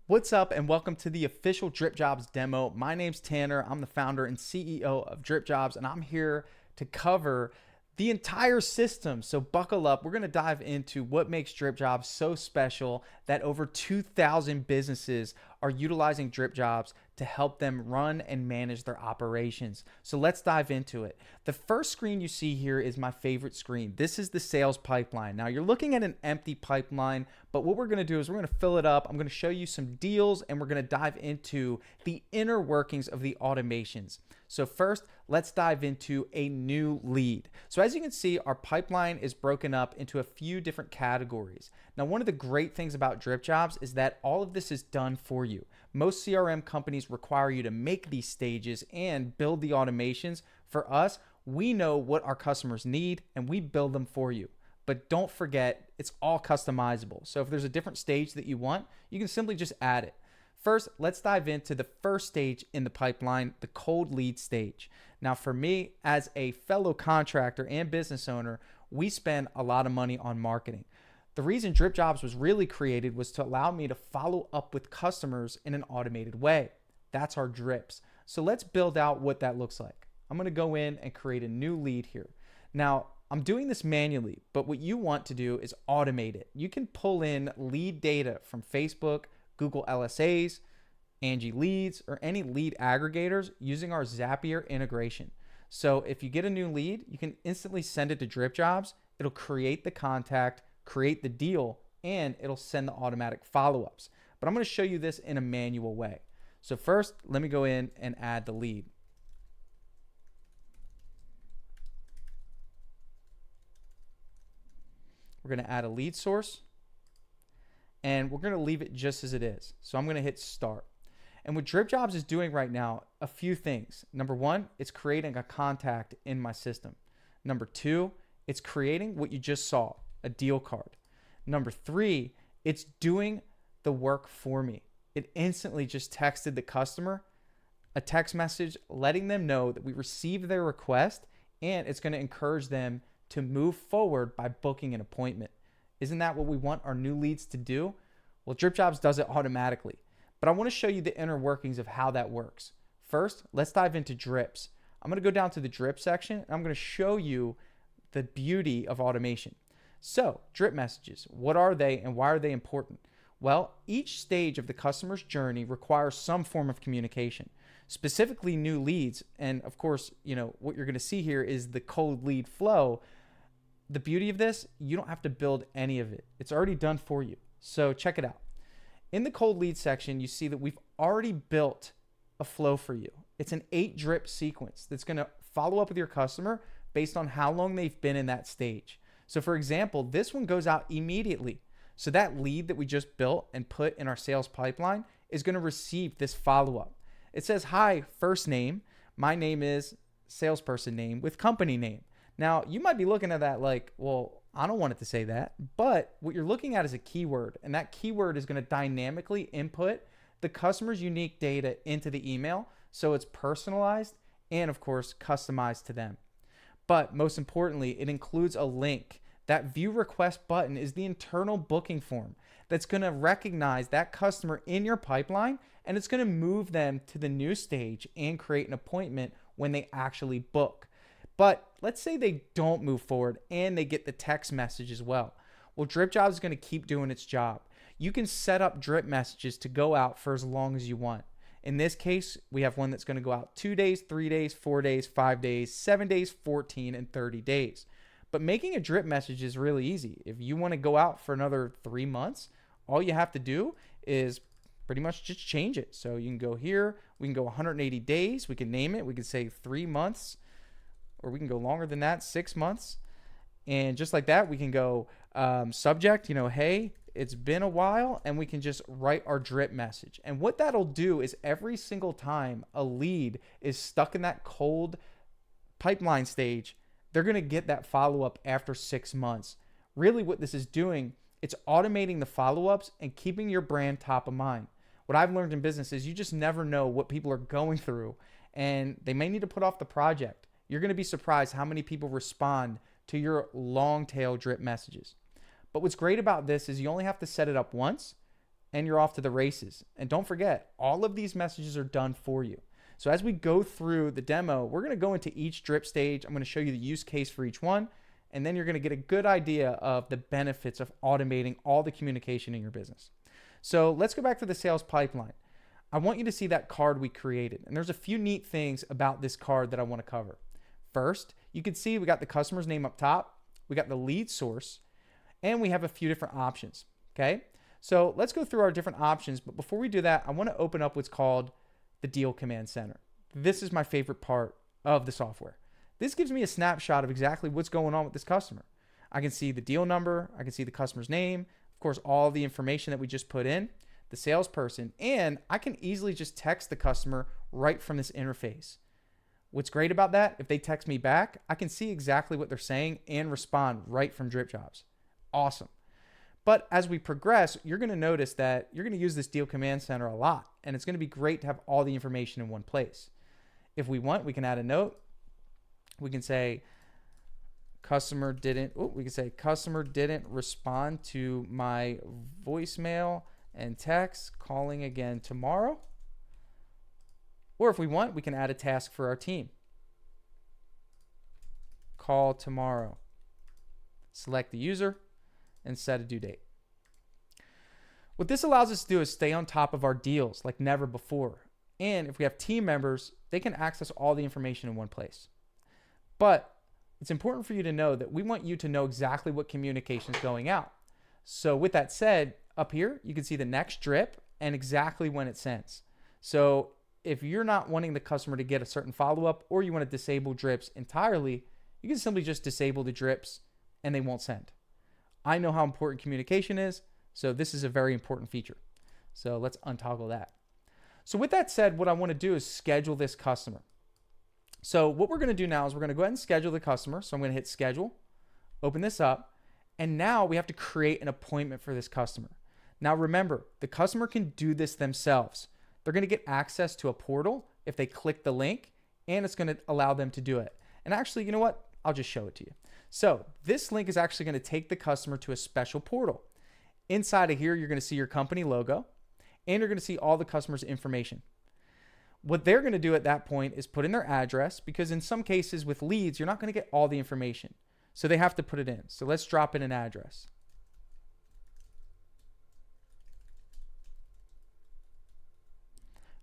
What's up and welcome to the official DripJobs demo. My name's Tanner. I'm the founder and CEO of DripJobs, and I'm here to cover the entire system. So buckle up. We're going to dive into what makes DripJobs so special that over 2,000 businesses are utilizing DripJobs to help them run and manage their operations. So let's dive into it. The first screen you see here is my favorite screen. This is the sales pipeline. Now you're looking at an empty pipeline, but what we're going to do is we're going to fill it up. I'm going to show you some deals and we're going to dive into the inner workings of the automations. So first, let's dive into a new lead. So as you can see, our pipeline is broken up into a few different categories. Now, one of the great things about DripJobs is that all of this is done for you. Most CRM companies require you to make these stages and build the automations. For us, we know what our customers need and we build them for you. But don't forget, it's all customizable. So if there's a different stage that you want, you can simply just add it. First, let's dive into the first stage in the pipeline, the cold lead stage. Now, for me, as a fellow contractor and business owner, we spend a lot of money on marketing. The reason DripJobs was really created was to allow me to follow up with customers in an automated way. That's our drips. So let's build out what that looks like. I'm going to go in and create a new lead here. Now, I'm doing this manually, but what you want to do is automate it. You can pull in lead data from Facebook, Google LSAs, Angie Leads, or any lead aggregators using our Zapier integration. So if you get a new lead, you can instantly send it to DripJobs. It'll create the contact, create the deal, and it'll send the automatic follow-ups. But I'm going to show you this in a manual way. So first, let me go in and add the lead. We're going to add a lead source. And we're going to leave it just as it is. So I'm going to hit start. And what DripJobs is doing right now, a few things. Number one, it's creating a contact in my system. Number two, it's creating what you just saw, a deal card. Number three, it's doing the work for me. It instantly just texted the customer a text message letting them know that we received their request, and it's going to encourage them to move forward by booking an appointment. Isn't that what we want our new leads to do? Well, DripJobs does it automatically, but I want to show you the inner workings of how that works. First, let's dive into drips. I'm going to go down to the drip section, and I'm going to show you the beauty of automation. So, drip messages, what are they and why are they important? Well, each stage of the customer's journey requires some form of communication, specifically new leads. And of course, what you're going to see here is the cold lead flow. The beauty of this, you don't have to build any of it. It's already done for you. So check it out. In the cold lead section, you see that we've already built a flow for you. It's an 8 drip sequence that's going to follow up with your customer based on how long they've been in that stage. So for example, this one goes out immediately. So that lead that we just built and put in our sales pipeline is going to receive this follow-up. It says, hi, first name. My name is salesperson name with company name. Now, you might be looking at that like, well, I don't want it to say that, but what you're looking at is a keyword, and that keyword is going to dynamically input the customer's unique data into the email, so it's personalized and, of course, customized to them. But most importantly, it includes a link. That view request button is the internal booking form that's going to recognize that customer in your pipeline, and it's going to move them to the new stage and create an appointment when they actually book. But let's say they don't move forward and they get the text message as well. Well, DripJobs is going to keep doing its job. You can set up drip messages to go out for as long as you want. In this case, we have one that's going to go out 2 days, 3 days, 4 days, 5 days, 7 days, 14, and 30 days. But making a drip message is really easy. If you want to go out for another 3 months, all you have to do is pretty much just change it. So you can go here, we can go 180 days, we can name it, we can say 3 months, or we can go longer than that, 6 months. And just like that, we can go subject, hey, it's been a while, and we can just write our drip message. And what that'll do is every single time a lead is stuck in that cold pipeline stage, they're going to get that follow-up after 6 months. Really what this is doing, it's automating the follow-ups and keeping your brand top of mind. What I've learned in business is you just never know what people are going through, and they may need to put off the project. You're going to be surprised how many people respond to your long tail drip messages. But what's great about this is you only have to set it up once. and you're off to the races. And don't forget, all of these messages are done for you. So as we go through the demo, we're going to go into each drip stage. I'm going to show you the use case for each one, and then you're going to get a good idea of the benefits of automating all the communication in your business. So let's go back to the sales pipeline. I want you to see that card we created, and there's a few neat things about this card that I want to cover. First, you can see we got the customer's name up top, we got the lead source, and we have a few different options, okay? So let's go through our different options, but before we do that, I want to open up what's called the Deal Command Center. This is my favorite part of the software. This gives me a snapshot of exactly what's going on with this customer. I can see the deal number, I can see the customer's name, of course, all the information that we just put in, the salesperson, and I can easily just text the customer right from this interface. What's great about that, if they text me back, I can see exactly what they're saying and respond right from DripJobs. Awesome. But as we progress, you're going to notice that you're going to use this Deal Command Center a lot, and it's going to be great to have all the information in one place. If we want, we can add a note. We can say customer didn't respond to my voicemail and text, calling again tomorrow. Or if we want, we can add a task for our team. Call tomorrow. Select the user and set a due date. What this allows us to do is stay on top of our deals like never before. And if we have team members, they can access all the information in one place. But it's important for you to know that we want you to know exactly what communication is going out. So with that said, up here, you can see the next drip and exactly when it sends. So if you're not wanting the customer to get a certain follow-up, or you want to disable drips entirely, you can simply just disable the drips and they won't send. I know how important communication is, so this is a very important feature. So let's untoggle that. So with that said, what I want to do is schedule this customer. So what we're going to do now is we're going to go ahead and schedule the customer. So I'm going to hit schedule, open this up, and now we have to create an appointment for this customer. Now remember, the customer can do this themselves. They're going to get access to a portal if they click the link, and it's going to allow them to do it. And actually, you know what? I'll just show it to you. So this link is actually going to take the customer to a special portal. Inside of here, you're going to see your company logo, and you're going to see all the customer's information. What they're going to do at that point is put in their address, because in some cases with leads, you're not going to get all the information. So they have to put it in. So let's drop in an address.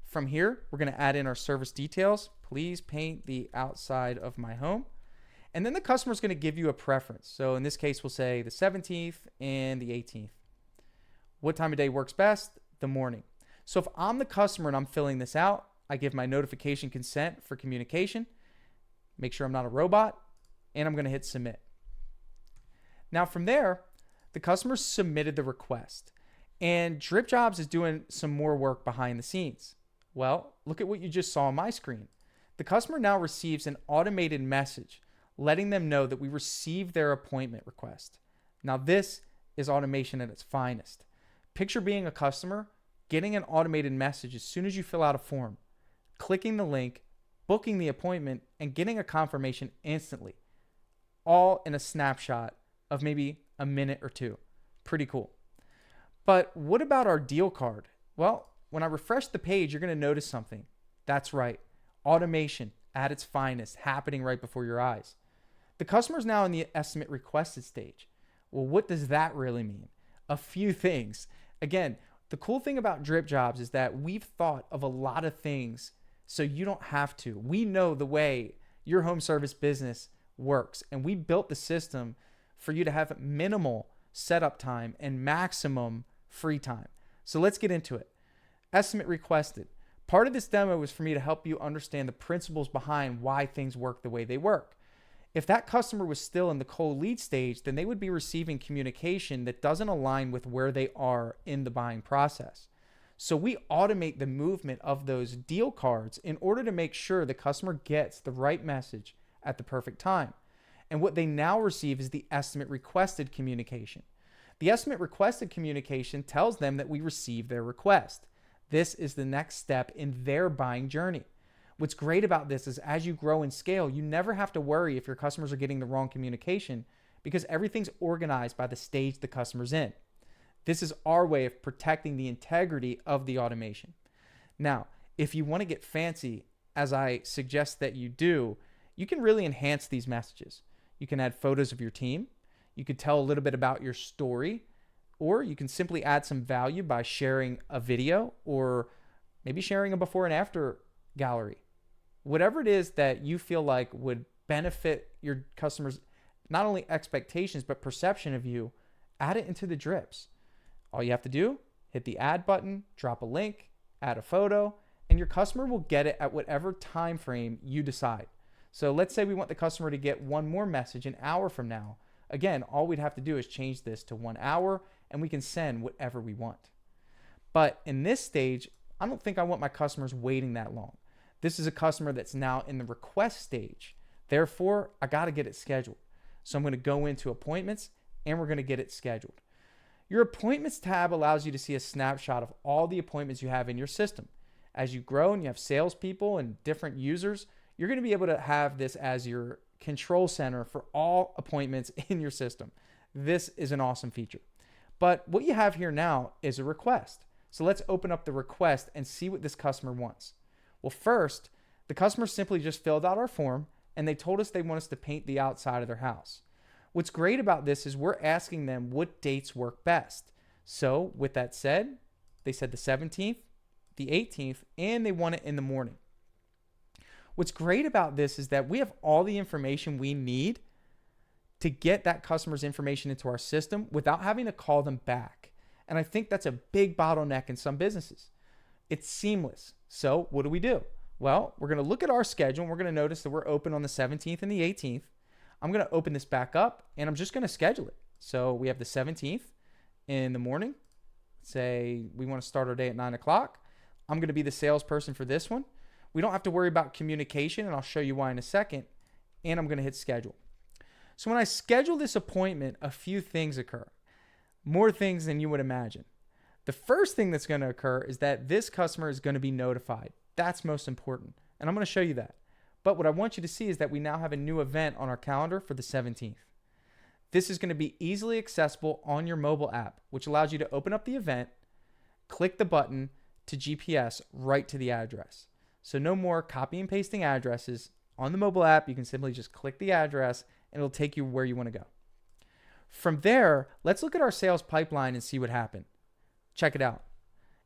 From here, we're going to add in our service details. Please paint the outside of my home. And then the customer is going to give you a preference. So in this case, we'll say the 17th and the 18th. What time of day works best? The morning. So if I'm the customer and I'm filling this out, I give my notification consent for communication, make sure I'm not a robot, and I'm going to hit submit. Now from there, the customer submitted the request, and DripJobs is doing some more work behind the scenes. Well, look at what you just saw on my screen. The customer now receives an automated message letting them know that we received their appointment request. Now this is automation at its finest. Picture being a customer, getting an automated message as soon as you fill out a form, clicking the link, booking the appointment, and getting a confirmation instantly, all in a snapshot of maybe a minute or two. Pretty cool. But what about our deal card? Well, when I refresh the page, you're going to notice something. That's right. Automation at its finest, happening right before your eyes. The customer is now in the estimate requested stage. Well, what does that really mean? A few things. Again, the cool thing about DripJobs is that we've thought of a lot of things so you don't have to. We know the way your home service business works, and we built the system for you to have minimal setup time and maximum free time. So let's get into it. Estimate requested. Part of this demo was for me to help you understand the principles behind why things work the way they work. If that customer was still in the cold lead stage, then they would be receiving communication that doesn't align with where they are in the buying process. So we automate the movement of those deal cards in order to make sure the customer gets the right message at the perfect time. And what they now receive is the estimate requested communication. The estimate requested communication tells them that we received their request. This is the next step in their buying journey. What's great about this is as you grow and scale, you never have to worry if your customers are getting the wrong communication because everything's organized by the stage the customer's in. This is our way of protecting the integrity of the automation. Now, if you want to get fancy, as I suggest that you do, you can really enhance these messages. You can add photos of your team. You could tell a little bit about your story, or you can simply add some value by sharing a video or maybe sharing a before and after gallery. Whatever it is that you feel like would benefit your customers' not only expectations, but perception of you, add it into the drips. All you have to do, hit the add button, drop a link, add a photo, and your customer will get it at whatever time frame you decide. So let's say we want the customer to get one more message an hour from now. Again, all we'd have to do is change this to 1 hour and we can send whatever we want. But in this stage, I don't think I want my customers waiting that long. This is a customer that's now in the request stage. Therefore, I got to get it scheduled. So I'm going to go into appointments and we're going to get it scheduled. Your appointments tab allows you to see a snapshot of all the appointments you have in your system. As you grow and you have salespeople and different users, you're going to be able to have this as your control center for all appointments in your system. This is an awesome feature. But what you have here now is a request. So let's open up the request and see what this customer wants. Well, first, the customer simply just filled out our form and they told us they want us to paint the outside of their house. What's great about this is we're asking them what dates work best. So with that said, they said the 17th, the 18th, and they want it in the morning. What's great about this is that we have all the information we need to get that customer's information into our system without having to call them back. And I think that's a big bottleneck in some businesses. It's seamless. So what do? Well, we're going to look at our schedule and we're going to notice that we're open on the 17th and the 18th. I'm going to open this back up and I'm just going to schedule it. So we have the 17th in the morning. Say we want to start our day at 9 o'clock. I'm going to be the salesperson for this one. We don't have to worry about communication, and I'll show you why in a second. And I'm going to hit schedule. So when I schedule this appointment, a few things occur. More things than you would imagine. The first thing that's going to occur is that this customer is going to be notified. That's most important. And I'm going to show you that. But what I want you to see is that we now have a new event on our calendar for the 17th. This is going to be easily accessible on your mobile app, which allows you to open up the event, click the button to GPS right to the address. So no more copy and pasting addresses. On the mobile app, you can simply just click the address and it'll take you where you want to go. From there, let's look at our sales pipeline and see what happened. Check it out.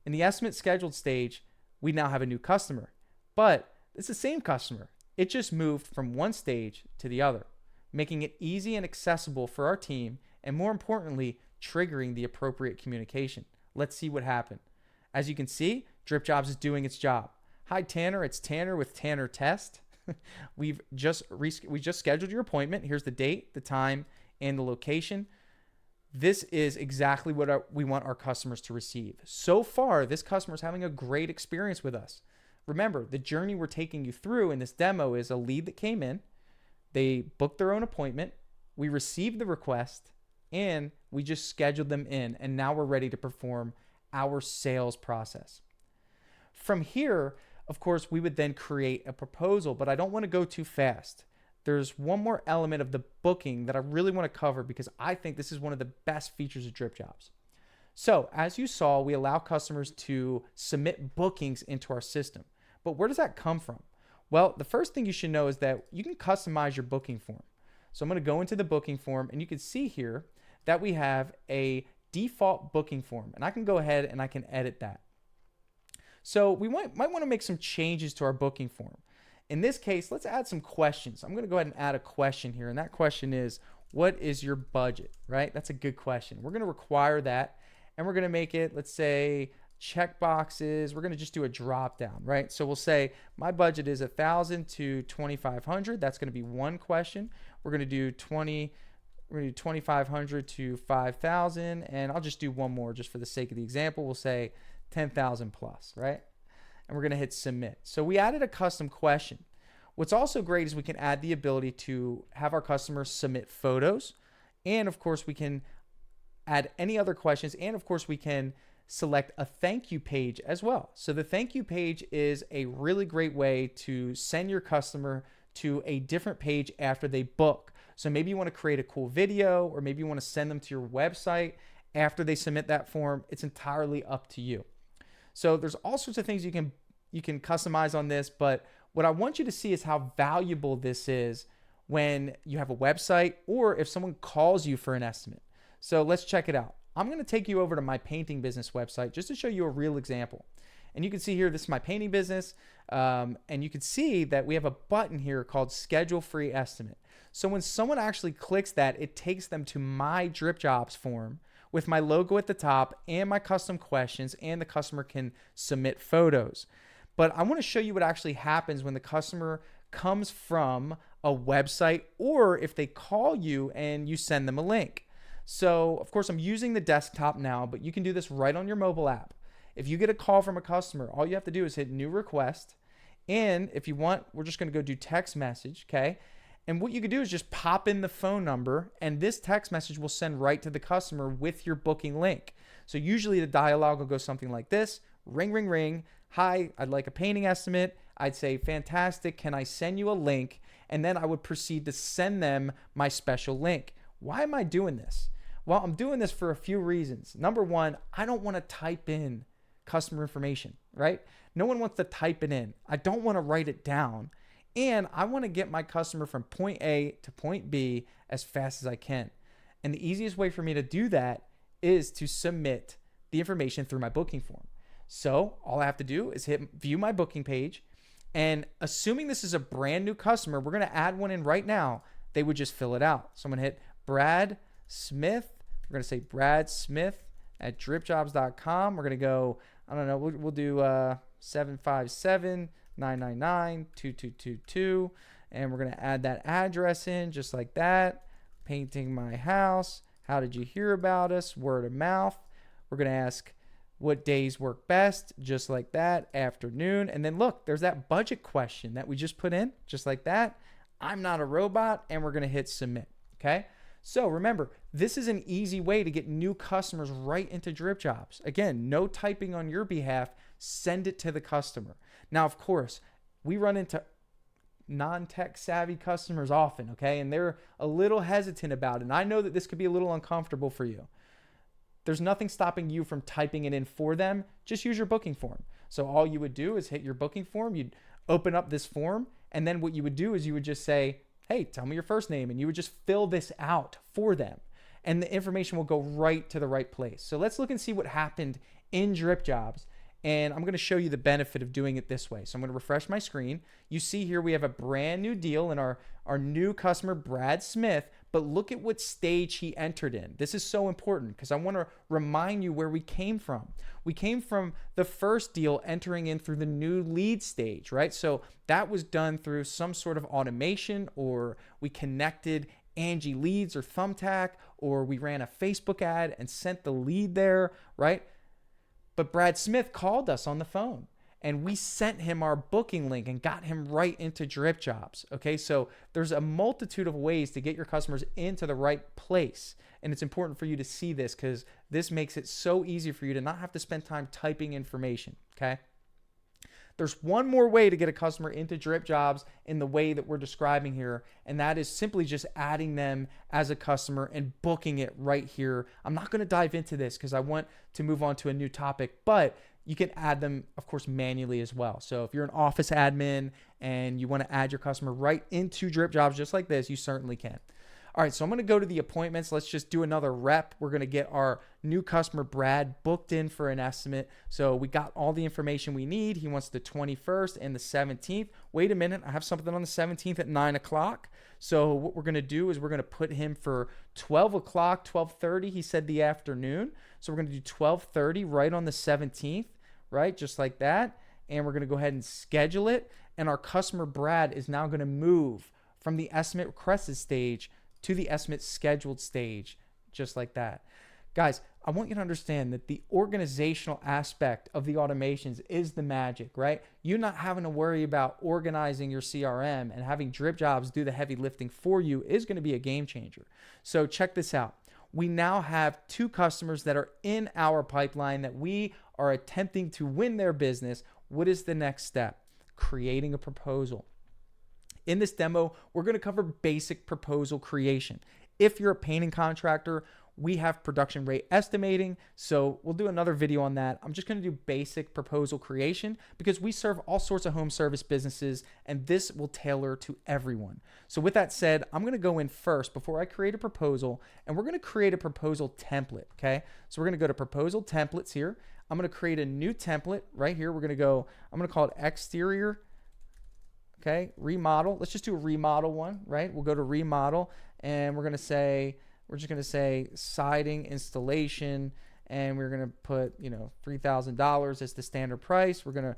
In the estimate scheduled stage, we now have a new customer, but it's the same customer. It just moved from one stage to the other, making it easy and accessible for our team, and more importantly, triggering the appropriate communication. Let's see what happened. As you can see, DripJobs is doing its job. Hi, Tanner. It's Tanner with Tanner Test. We just scheduled your appointment. Here's the date, the time, and the location. This is exactly what we want our customers to receive. So far, this customer is having a great experience with us. Remember, the journey we're taking you through in this demo is a lead that came in. They booked their own appointment. We received the request, and we just scheduled them in. And now we're ready to perform our sales process. From here, of course, we would then create a proposal, but I don't want to go too fast. There's one more element of the booking that I really want to cover because I think this is one of the best features of DripJobs. So as you saw, we allow customers to submit bookings into our system. But where does that come from? Well, the first thing you should know is that you can customize your booking form. So I'm going to go into the booking form and you can see here that we have a default booking form, and I can go ahead and I can edit that. So we might want to make some changes to our booking form. In this case, let's add some questions. I'm going to go ahead and add a question here. And that question is, what is your budget, right? That's a good question. We're going to require that. And we're going to make it, let's say, check boxes. We're going to just do a drop down, right? So we'll say my budget is $1,000 to $2,500. That's going to be one question. We're going to do $2,500 to $5,000. And I'll just do one more just for the sake of the example. We'll say 10,000 plus, right? And we're going to hit submit. So we added a custom question. What's also great is we can add the ability to have our customers submit photos. And of course, we can add any other questions. And of course, we can select a thank you page as well. So the thank you page is a really great way to send your customer to a different page after they book. So maybe you want to create a cool video, or maybe you want to send them to your website after they submit that form, it's entirely up to you. So there's all sorts of things you can customize on this, but what I want you to see is how valuable this is when you have a website or if someone calls you for an estimate. So let's check it out. I'm going to take you over to my painting business website just to show you a real example. And you can see here, this is my painting business. And you can see that we have a button here called Schedule Free Estimate. So when someone actually clicks that, it takes them to my DripJobs form with my logo at the top and my custom questions, and the customer can submit photos. But I want to show you what actually happens when the customer comes from a website or if they call you and you send them a link. So of course I'm using the desktop now, but you can do this right on your mobile app. If you get a call from a customer, all you have to do is hit new request. And if you want, we're just going to go do text message. Okay. And what you could do is just pop in the phone number, and this text message will send right to the customer with your booking link. So usually the dialogue will go something like this: ring, ring, ring. Hi, I'd like a painting estimate. I'd say, fantastic. Can I send you a link? And then I would proceed to send them my special link. Why am I doing this? Well, I'm doing this for a few reasons. Number one, I don't want to type in customer information, right? No one wants to type it in. I don't want to write it down. And I want to get my customer from point A to point B as fast as I can. And the easiest way for me to do that is to submit the information through my booking form. So all I have to do is hit view my booking page. And assuming this is a brand new customer, we're going to add one in right now. They would just fill it out. So I'm going to hit Brad Smith. We're going to say Brad Smith at DripJobs.com. We're going to go, I don't know, we'll do 757-999-2222. And we're going to add that address in just like that. Painting my house. How did you hear about us? Word of mouth. We're going to ask what days work best, just like that, afternoon. And then look, there's that budget question that we just put in, just like that. I'm not a robot, and we're going to hit submit, okay? So remember, this is an easy way to get new customers right into DripJobs. Again, no typing on your behalf, send it to the customer. Now, of course, we run into non-tech savvy customers often, okay? And they're a little hesitant about it. And I know that this could be a little uncomfortable for you. There's nothing stopping you from typing it in for them. Just use your booking form. So all you would do is hit your booking form. You'd open up this form. And then what you would do is you would just say, hey, tell me your first name. And you would just fill this out for them. And the information will go right to the right place. So let's look and see what happened in DripJobs. And I'm going to show you the benefit of doing it this way. So I'm going to refresh my screen. You see here we have a brand new deal in our new customer, Brad Smith. But look at what stage he entered in. This is so important because I want to remind you where we came from. We came from the first deal entering in through the new lead stage, right? So that was done through some sort of automation, or we connected Angie Leads or Thumbtack, or we ran a Facebook ad and sent the lead there, right? But Brad Smith called us on the phone and we sent him our booking link and got him right into DripJobs. Okay, so there's a multitude of ways to get your customers into the right place. And it's important for you to see this because this makes it so easy for you to not have to spend time typing information. Okay. There's one more way to get a customer into DripJobs in the way that we're describing here, and that is simply just adding them as a customer and booking it right here. I'm not going to dive into this because I want to move on to a new topic, but you can add them, of course, manually as well. So if you're an office admin and you want to add your customer right into DripJobs just like this, you certainly can. All right, so I'm going to go to the appointments. Let's just do another rep. We're going to get our new customer, Brad, booked in for an estimate. So we got all the information we need. He wants the 21st and the 17th. Wait a minute. I have something on the 17th at 9 o'clock. So what we're going to do is we're going to put him for 12 o'clock, 12:30. He said the afternoon. So we're going to do 12:30 right on the 17th, right? Just like that. And we're going to go ahead and schedule it. And our customer, Brad, is now going to move from the estimate requested stage to the estimate scheduled stage, just like that. Guys, I want you to understand that the organizational aspect of the automations is the magic, right? You not having to worry about organizing your CRM and having DripJobs do the heavy lifting for you is going to be a game changer. So check this out. We now have 2 customers that are in our pipeline that we are attempting to win their business. What is the next step? Creating a proposal. In this demo, we're going to cover basic proposal creation. If you're a painting contractor, we have production rate estimating. So we'll do another video on that. I'm just going to do basic proposal creation because we serve all sorts of home service businesses and this will tailor to everyone. So with that said, I'm going to go in first before I create a proposal, and we're going to create a proposal template. Okay. So we're going to go to proposal templates here. I'm going to create a new template right here. I'm going to call it exterior. Okay. Remodel. Let's just do a remodel one, right? We'll go to remodel and we're just going to say siding installation, and we're going to put, $3,000 as the standard price. We're going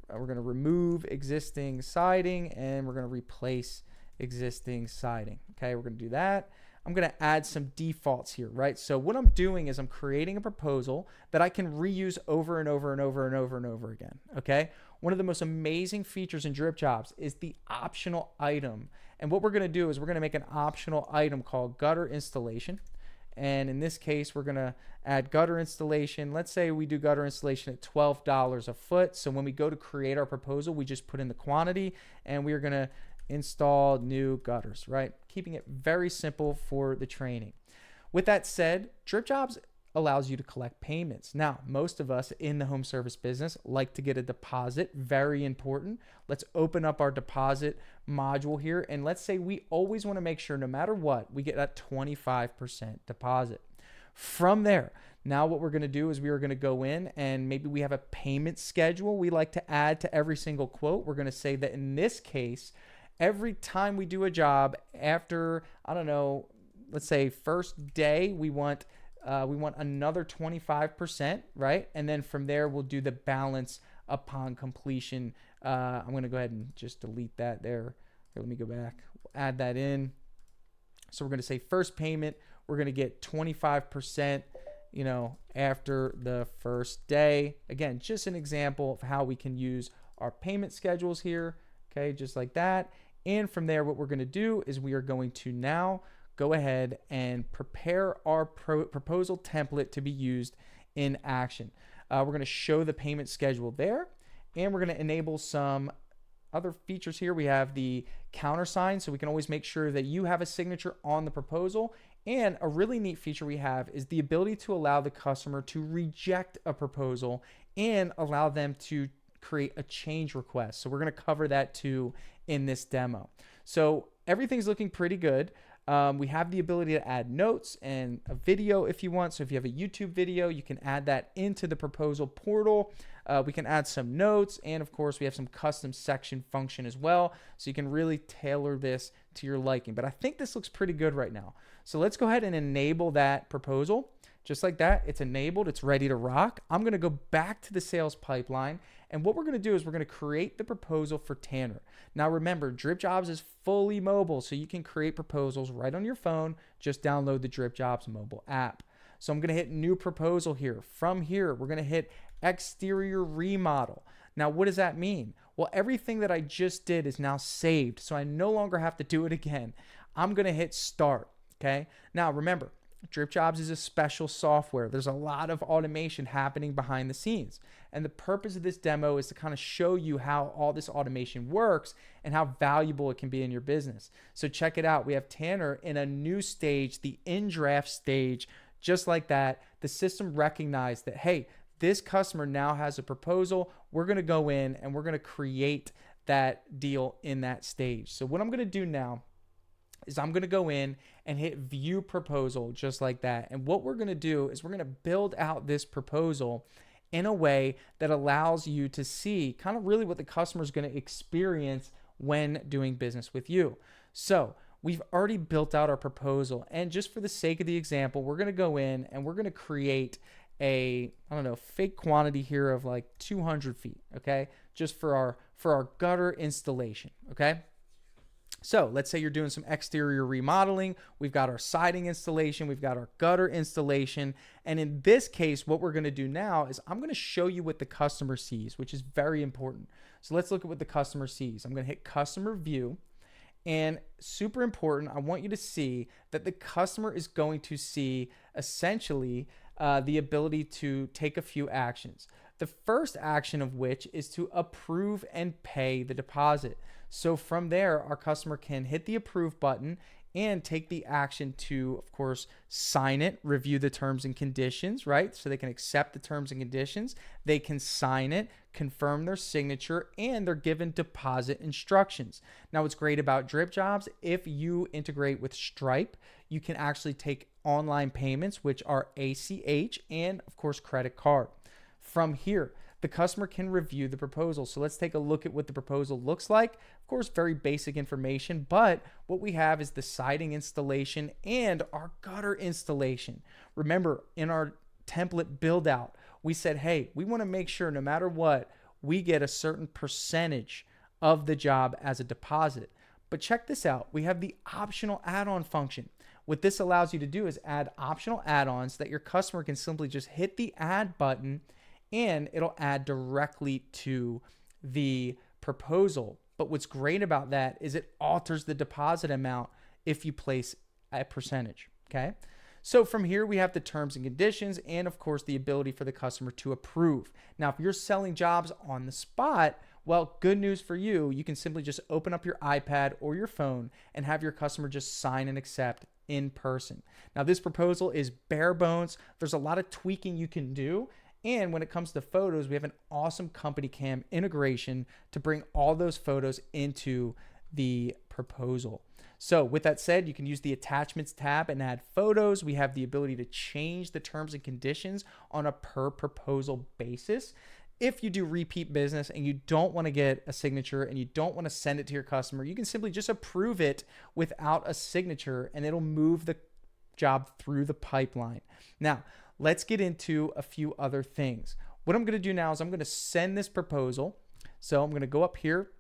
to remove existing siding and we're going to replace existing siding. Okay. We're going to do that. I'm going to add some defaults here, right? So what I'm doing is I'm creating a proposal that I can reuse over and over and over and over and over again. Okay. One of the most amazing features in DripJobs is the optional item. And what we're going to do is we're going to make an optional item called gutter installation. And in this case, we're going to add gutter installation. Let's say we do gutter installation at $12 a foot. So when we go to create our proposal, we just put in the quantity and we are going to install new gutters, right? Keeping it very simple for the training. With that said, DripJobs allows you to collect payments. Now, most of us in the home service business like to get a deposit, very important. Let's open up our deposit module here. And let's say we always want to make sure no matter what, we get that 25% deposit. From there, now what we're going to do is we are going to go in and maybe we have a payment schedule we like to add to every single quote. We're going to say that in this case, every time we do a job after, I don't know, let's say first day, we want another 25%, right? And then from there, we'll do the balance upon completion. I'm going to go ahead and just delete that there. Here, let me go back. We'll add that in. So we're going to say first payment, we're going to get 25%, after the first day. Again, just an example of how we can use our payment schedules here. Okay, just like that. And from there, what we're going to do is we are going to now go ahead and prepare our proposal template to be used in action. We're going to show the payment schedule there, and we're going to enable some other features here. We have the countersign, so we can always make sure that you have a signature on the proposal. And a really neat feature we have is the ability to allow the customer to reject a proposal and allow them to create a change request. So we're going to cover that too in this demo. So everything's looking pretty good. We have the ability to add notes and a video if you want. So if you have a YouTube video, you can add that into the proposal portal. We can add some notes, and of course we have some custom section function as well. So you can really tailor this to your liking. But I think this looks pretty good right now. So let's go ahead and enable that proposal. Just like that, it's enabled, it's ready to rock. I'm going to go back to the sales pipeline, and what we're going to do is we're going to create the proposal for Tanner. Now remember, DripJobs is fully mobile, so you can create proposals right on your phone. Just download the DripJobs mobile app. So I'm going to hit new proposal here. From here, we're going to hit exterior remodel. Now, what does that mean? Well, everything that I just did is now saved, so I no longer have to do it again. I'm going to hit start. Okay. Now remember, DripJobs is a special software. There's a lot of automation happening behind the scenes. And the purpose of this demo is to kind of show you how all this automation works and how valuable it can be in your business. So check it out. We have Tanner in a new stage, the in-draft stage. Just like that, the system recognized that, hey, this customer now has a proposal. We're going to go in and we're going to create that deal in that stage. So what I'm going to do now is I'm going to go in and hit view proposal just like that. And what we're going to do is we're going to build out this proposal in a way that allows you to see kind of really what the customer is going to experience when doing business with you. So we've already built out our proposal. And just for the sake of the example, we're going to go in and we're going to create a, fake quantity here of like 200 feet. Okay. Just for our gutter installation. Okay. So let's say you're doing some exterior remodeling. We've got our siding installation. We've got our gutter installation. And in this case, what we're going to do now is I'm going to show you what the customer sees, which is very important. So let's look at what the customer sees. I'm going to hit customer view. And super important, I want you to see that the customer is going to see essentially the ability to take a few actions. The first action of which is to approve and pay the deposit. So from there, our customer can hit the approve button and take the action to, of course, sign it, review the terms and conditions, right? So they can accept the terms and conditions. They can sign it, confirm their signature, and they're given deposit instructions. Now, what's great about DripJobs, if you integrate with Stripe, you can actually take online payments, which are ACH and, of course, credit card. From here, the customer can review the proposal. So let's take a look at what the proposal looks like. Of course, very basic information, but what we have is the siding installation and our gutter installation. Remember, in our template build out, we said, hey, we want to make sure no matter what, we get a certain percentage of the job as a deposit. But check this out. We have the optional add-on function. What this allows you to do is add optional add-ons that your customer can simply just hit the add button and it'll add directly to the proposal. But what's great about that is it alters the deposit amount if you place a percentage, okay? So from here, we have the terms and conditions and, of course, the ability for the customer to approve. Now, if you're selling jobs on the spot, well, good news for you. You can simply just open up your iPad or your phone and have your customer just sign and accept in person. Now, this proposal is bare bones. There's a lot of tweaking you can do. And when it comes to photos, we have an awesome company cam integration to bring all those photos into the proposal. So with that said, you can use the attachments tab and add photos. We have the ability to change the terms and conditions on a per proposal basis. If you do repeat business and you don't want to get a signature and you don't want to send it to your customer, you can simply just approve it without a signature and it'll move the job through the pipeline. Now, let's get into a few other things. What I'm going to do now is I'm going to send this proposal. So I'm going to go up here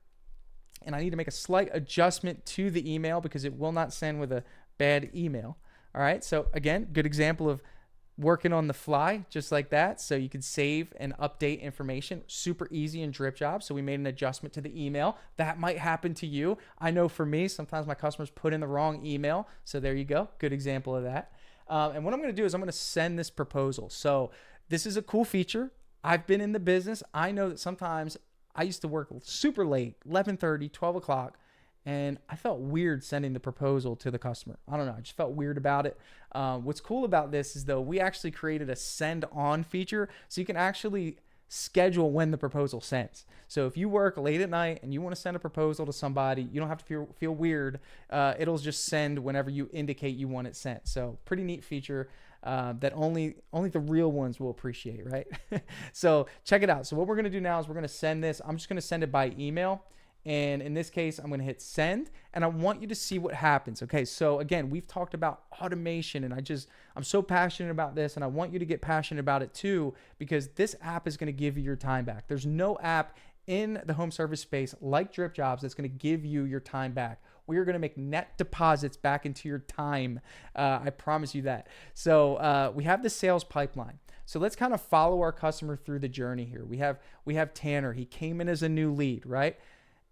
and I need to make a slight adjustment to the email because it will not send with a bad email. All right. So again, good example of working on the fly just like that. So you can save and update information super easy in DripJobs. So we made an adjustment to the email. That might happen to you. I know for me, sometimes my customers put in the wrong email. So there you go. Good example of that. And what I'm going to do is I'm going to send this proposal. So this is a cool feature. I've been in the business. I know that sometimes I used to work super late, 11:30, 12 o'clock, and I felt weird sending the proposal to the customer. I don't know. I just felt weird about it. What's cool about this is, though, we actually created a send on feature. So you can actually schedule when the proposal sends. So if you work late at night and you want to send a proposal to somebody, you don't have to feel weird. It'll just send whenever you indicate you want it sent. So pretty neat feature that only the real ones will appreciate, right? So check it out. So what we're going to do now is we're going to send this. I'm just going to send it by email. And in this case, I'm going to hit send and I want you to see what happens. Okay. So again, we've talked about automation and I'm so passionate about this and I want you to get passionate about it too, because this app is going to give you your time back. There's no app in the home service space like DripJobs that's going to give you your time back. We are going to make net deposits back into your time. I promise you that. So we have the sales pipeline. So let's kind of follow our customer through the journey here. We have Tanner. He came in as a new lead, right?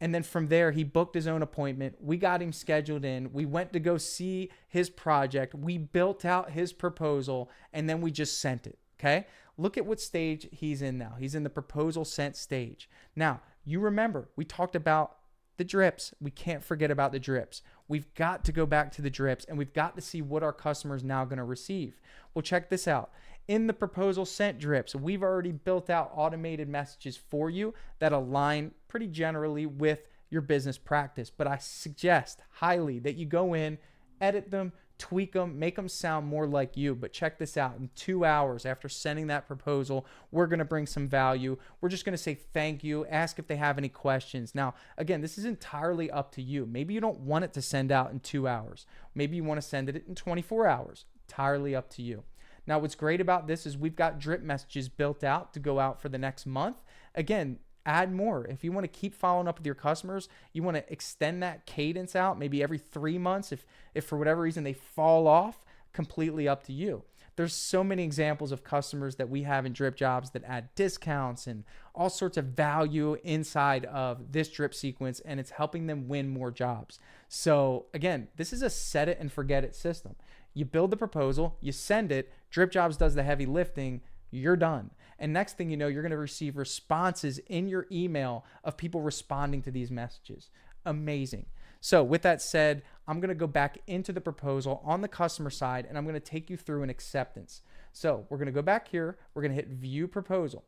And then from there, he booked his own appointment. We got him scheduled in. We went to go see his project. We built out his proposal, and then we just sent it, okay? Look at what stage he's in now. He's in the proposal sent stage. Now, you remember, we talked about the drips. We can't forget about the drips. We've got to go back to the drips, and we've got to see what our customer is now going to receive. Well, check this out. In the proposal sent drips, we've already built out automated messages for you that align pretty generally with your business practice. But I suggest highly that you go in, edit them, tweak them, make them sound more like you. But check this out. In 2 hours after sending that proposal, we're going to bring some value. We're just going to say thank you, ask if they have any questions. Now, again, this is entirely up to you. Maybe you don't want it to send out in 2 hours. Maybe you want to send it in 24 hours. Entirely up to you. Now, what's great about this is we've got drip messages built out to go out for the next month. Again, add more. If you want to keep following up with your customers, you want to extend that cadence out maybe every 3 months. If for whatever reason they fall off, completely up to you. There's so many examples of customers that we have in DripJobs that add discounts and all sorts of value inside of this drip sequence, and it's helping them win more jobs. So again, this is a set it and forget it system. You build the proposal, you send it, DripJobs does the heavy lifting, you're done. And next thing you know, you're going to receive responses in your email of people responding to these messages. Amazing. So with that said, I'm going to go back into the proposal on the customer side, and I'm going to take you through an acceptance. So we're going to go back here. We're going to hit view proposal.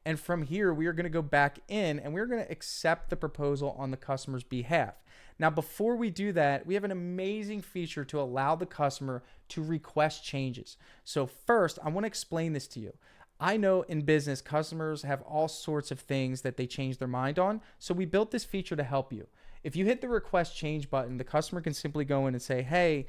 And from here, we are going to go back in and we're going to accept the proposal on the customer's behalf. Now, before we do that, we have an amazing feature to allow the customer to request changes. So first, I want to explain this to you. I know in business, customers have all sorts of things that they change their mind on. So we built this feature to help you. If you hit the request change button, the customer can simply go in and say, hey,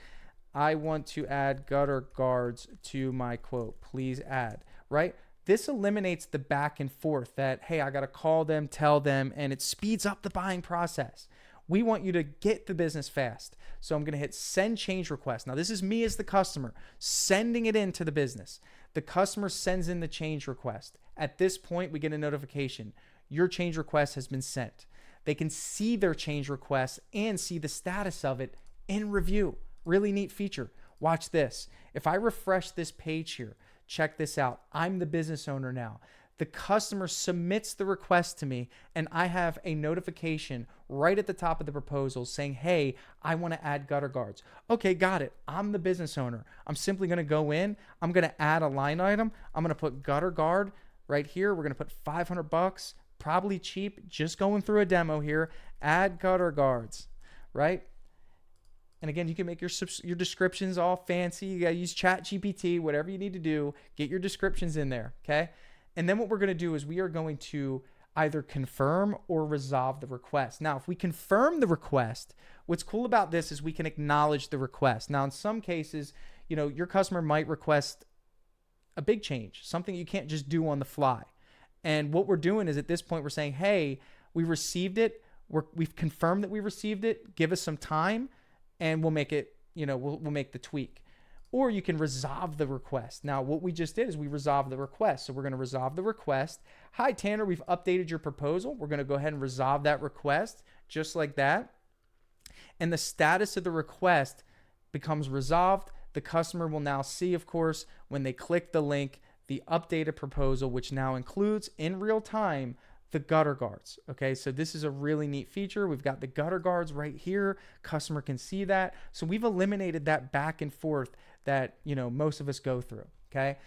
I want to add gutter guards to my quote. Please add, right? This eliminates the back and forth that, hey, I got to call them, tell them, and it speeds up the buying process. We want you to get the business fast. So I'm going to hit send change request. Now, this is me as the customer sending it into the business. The customer sends in the change request. At this point, we get a notification. Your change request has been sent. They can see their change request and see the status of it in review. Really neat feature. Watch this. If I refresh this page here, check this out. I'm the business owner now. The customer submits the request to me and I have a notification right at the top of the proposal saying, hey, I want to add gutter guards. Okay, got it. I'm the business owner. I'm simply going to go in. I'm going to add a line item. I'm going to put gutter guard right here. We're going to put $500, probably cheap, just going through a demo here. Add gutter guards, right? And again, you can make your descriptions all fancy. You got to use ChatGPT, whatever you need to do. Get your descriptions in there, okay? And then what we're going to do is we are going to either confirm or resolve the request. Now, if we confirm the request, what's cool about this is we can acknowledge the request. Now, in some cases, your customer might request a big change, something you can't just do on the fly. And what we're doing is at this point, we're saying, hey, we received it. We've confirmed that we received it. Give us some time. And we'll make it, we'll make the tweak. Or you can resolve the request. Now, what we just did is we resolved the request. So we're going to resolve the request. Hi, Tanner, we've updated your proposal. We're going to go ahead and resolve that request just like that. And the status of the request becomes resolved. The customer will now see, of course, when they click the link, the updated proposal, which now includes in real time the gutter guards. Okay, so this is a really neat feature. We've got the gutter guards right here. Customer can see that. So we've eliminated that back and forth that most of us go through. Okay.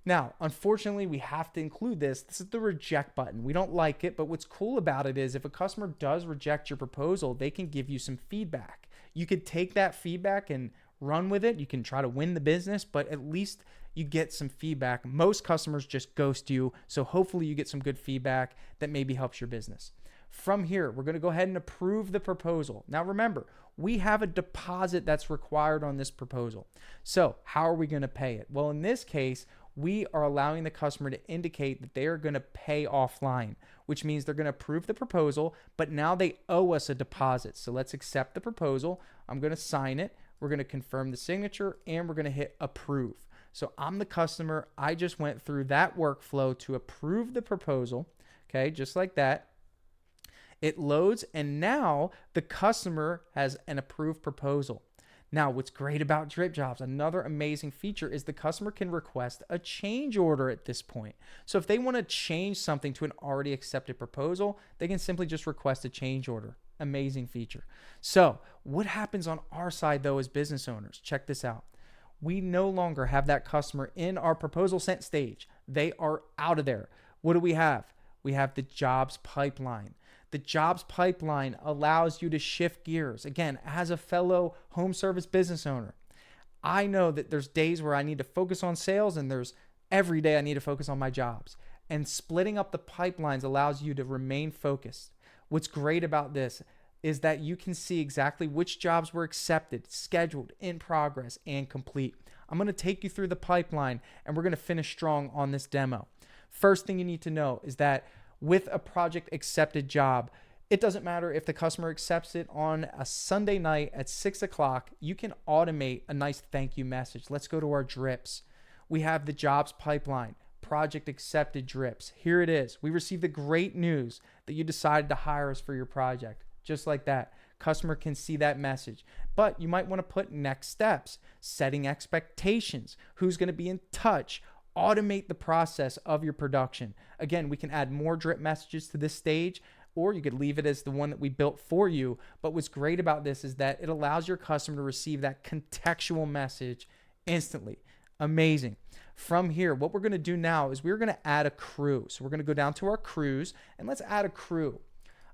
Now, unfortunately, we have to include this. This is the reject button. We don't like it, but what's cool about it is if a customer does reject your proposal, they can give you some feedback. You could take that feedback and run with it. You can try to win the business, but at least you get some feedback. Most customers just ghost you. So hopefully you get some good feedback that maybe helps your business. From here, we're going to go ahead and approve the proposal. Now remember, we have a deposit that's required on this proposal. So how are we going to pay it? Well, in this case, we are allowing the customer to indicate that they are going to pay offline, which means they're going to approve the proposal, but now they owe us a deposit. So let's accept the proposal. I'm going to sign it. We're going to confirm the signature and we're going to hit approve. So I'm the customer. I just went through that workflow to approve the proposal. Okay, just like that. It loads and now the customer has an approved proposal. Now, what's great about DripJobs, another amazing feature is the customer can request a change order at this point. So if they want to change something to an already accepted proposal, they can simply just request a change order. Amazing feature. So what happens on our side though as business owners? Check this out. We no longer have that customer in our proposal sent stage. They are out of there. What do we have? We have the jobs pipeline. The jobs pipeline allows you to shift gears. Again, as a fellow home service business owner, I know that there's days where I need to focus on sales and there's every day I need to focus on my jobs. And splitting up the pipelines allows you to remain focused. What's great about this is that you can see exactly which jobs were accepted, scheduled, in progress, and complete. I'm going to take you through the pipeline and we're going to finish strong on this demo. First thing you need to know is that with a project accepted job, it doesn't matter if the customer accepts it on a Sunday night at 6 o'clock, you can automate a nice thank you message. Let's go to our drips. We have the jobs pipeline, project accepted drips. Here it is. We received the great news that you decided to hire us for your project. Just like that. Customer can see that message. But you might want to put next steps, setting expectations, who's going to be in touch, automate the process of your production. Again, we can add more drip messages to this stage. or you could leave it as the one that we built for you. But what's great about this is that it allows your customer to receive that contextual message instantly. Amazing. From here, what we're going to do now is we're going to add a crew. So we're going to go down to our crews and let's add a crew.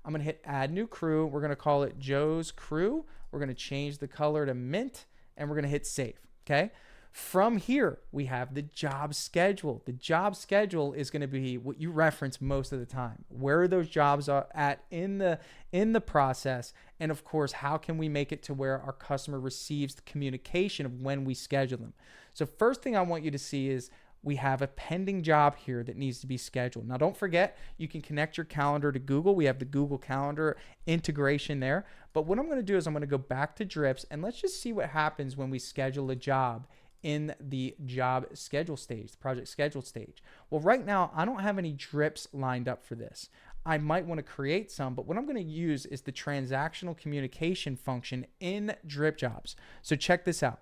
I'm going to hit add new crew. We're going to call it Joe's crew. We're going to change the color to mint and we're going to hit save. Okay. From here, we have the job schedule. The job schedule is going to be what you reference most of the time. Where those jobs are at in the process. And of course, how can we make it to where our customer receives the communication of when we schedule them? So first thing I want you to see is we have a pending job here that needs to be scheduled. Now, don't forget, you can connect your calendar to Google. We have the Google Calendar integration there. But what I'm going to do is I'm going to go back to Drips and let's just see what happens when we schedule a job in the job schedule stage, the project schedule stage. Well, right now, I don't have any drips lined up for this. I might want to create some, but what I'm going to use is the transactional communication function in DripJobs. So check this out.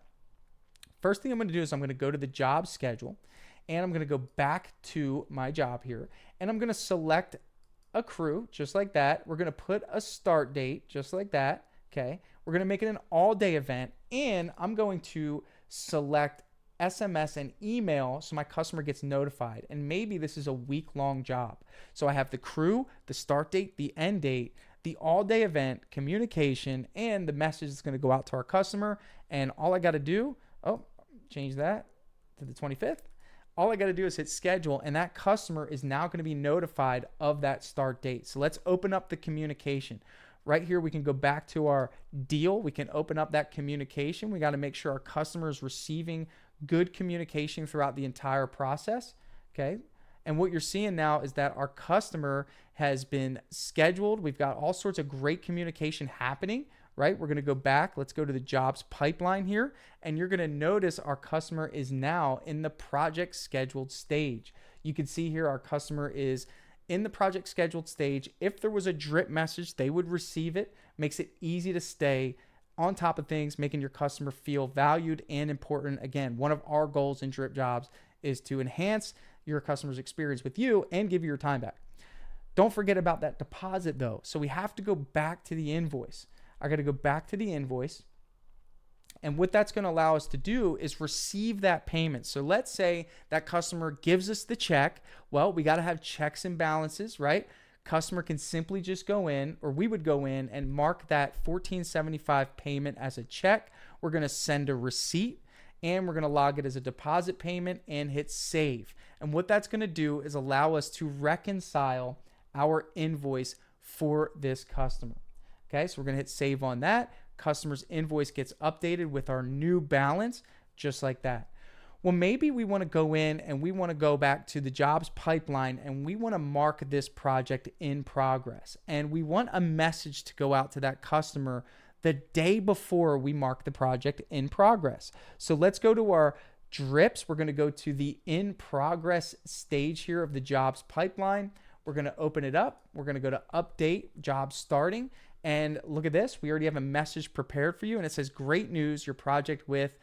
First thing I'm going to do is I'm going to go to the job schedule and I'm going to go back to my job here and I'm going to select a crew just like that. We're going to put a start date just like that. Okay. We're going to make it an all day event and I'm going to select SMS and email so my customer gets notified. And maybe this is a week-long job. So I have the crew, the start date, the end date, the all-day event, communication, and the message is going to go out to our customer. And all I got to do, change that to the 25th. All I got to do is hit schedule, and that customer is now going to be notified of that start date. So let's open up the communication. Right here, we can go back to our deal. We can open up that communication. We got to make sure our customer is receiving good communication throughout the entire process. Okay. And what you're seeing now is that our customer has been scheduled. We've got all sorts of great communication happening, right? We're going to go back. Let's go to the jobs pipeline here. And you're going to notice our customer is now in the project scheduled stage. You can see here our customer is in the project scheduled stage. If there was a drip message, they would receive it. Makes it easy to stay on top of things, making your customer feel valued and important. Again, one of our goals in DripJobs is to enhance your customer's experience with you and give you your time back. Don't forget about that deposit though. So we have to go back to the invoice. I got to go back to the invoice. And what that's going to allow us to do is receive that payment. So let's say that customer gives us the check. Well, we got to have checks and balances, right? Customer can simply just go in, or we would go in and mark that $14.75 payment as a check. We're going to send a receipt and we're going to log it as a deposit payment and hit save. And what that's going to do is allow us to reconcile our invoice for this customer. Okay, so we're going to hit save on that. Customer's invoice gets updated with our new balance, just like that. Well, maybe we want to go in and we want to go back to the jobs pipeline and we want to mark this project in progress. And we want a message to go out to that customer the day before we mark the project in progress. So let's go to our drips. We're going to go to the in progress stage here of the jobs pipeline. We're going to open it up. We're going to go to update jobs starting. And look at this. We already have a message prepared for you. And it says, great news, your project with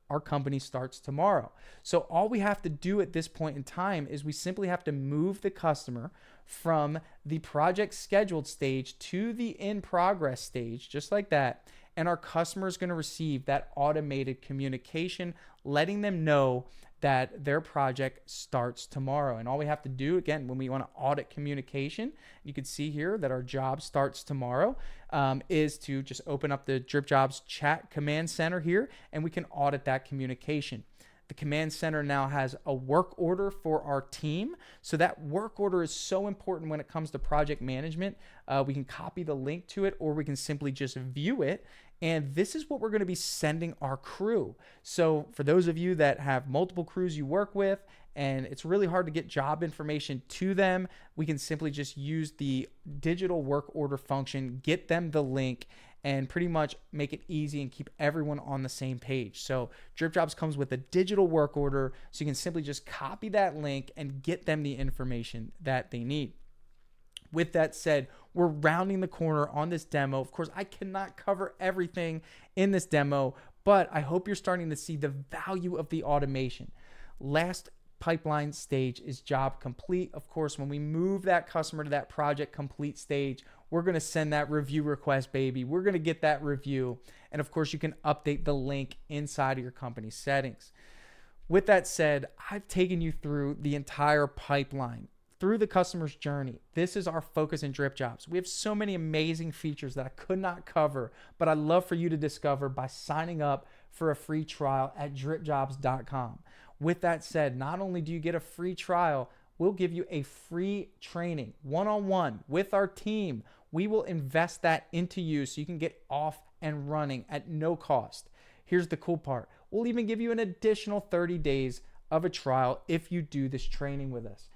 our company starts tomorrow. So all we have to do at this point in time is we simply have to move the customer from the project scheduled stage to the in progress stage, just like that. And our customer is going to receive that automated communication, letting them know that their project starts tomorrow. And all we have to do, again, when we want to audit communication, you can see here that our job starts tomorrow, is to just open up the DripJobs chat command center here, and we can audit that communication. The command center now has a work order for our team. So that work order is so important when it comes to project management. We can copy the link to it, or we can simply just view it. And this is what we're going to be sending our crew. So for those of you that have multiple crews you work with, and it's really hard to get job information to them, we can simply just use the digital work order function, get them the link, and pretty much make it easy and keep everyone on the same page. So DripJobs comes with a digital work order, so you can simply just copy that link and get them the information that they need. With that said, we're rounding the corner on this demo. Of course, I cannot cover everything in this demo, but I hope you're starting to see the value of the automation. Last pipeline stage is job complete. Of course, when we move that customer to that project complete stage, we're going to send that review request, baby. We're going to get that review. And of course, you can update the link inside of your company settings. With that said, I've taken you through the entire pipeline, through the customer's journey. This is our focus in DripJobs. We have so many amazing features that I could not cover, but I'd love for you to discover by signing up for a free trial at DripJobs.com. With that said, not only do you get a free trial, we'll give you a free training one-on-one with our team. We will invest that into you so you can get off and running at no cost. Here's the cool part. We'll even give you an additional 30 days of a trial if you do this training with us.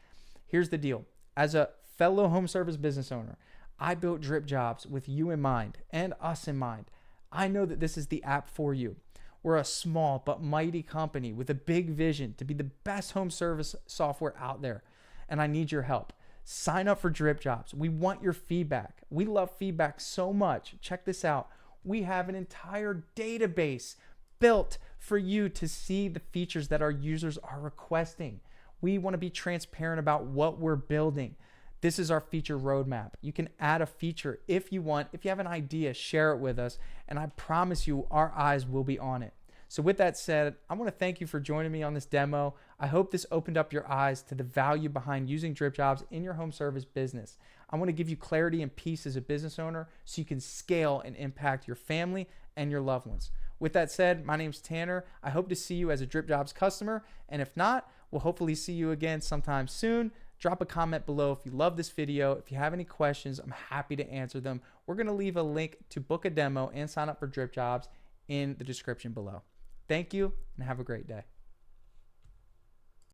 Here's the deal. As a fellow home service business owner, I built DripJobs with you in mind and us in mind. I know that this is the app for you. We're a small but mighty company with a big vision to be the best home service software out there, and I need your help. Sign up for DripJobs. We want your feedback. We love feedback so much. Check this out. We have an entire database built for you to see the features that our users are requesting. We want to be transparent about what we're building. This is our feature roadmap. You can add a feature if you want. If you have an idea, share it with us, and I promise you our eyes will be on it. So with that said, I want to thank you for joining me on this demo. I hope this opened up your eyes to the value behind using DripJobs in your home service business. I want to give you clarity and peace as a business owner so you can scale and impact your family and your loved ones. With that said, my name's Tanner. I hope to see you as a DripJobs customer, and if not, we'll hopefully see you again sometime soon. Drop a comment below if you love this video. If you have any questions, I'm happy to answer them. We're going to leave a link to book a demo and sign up for DripJobs in the description below. Thank you and have a great day.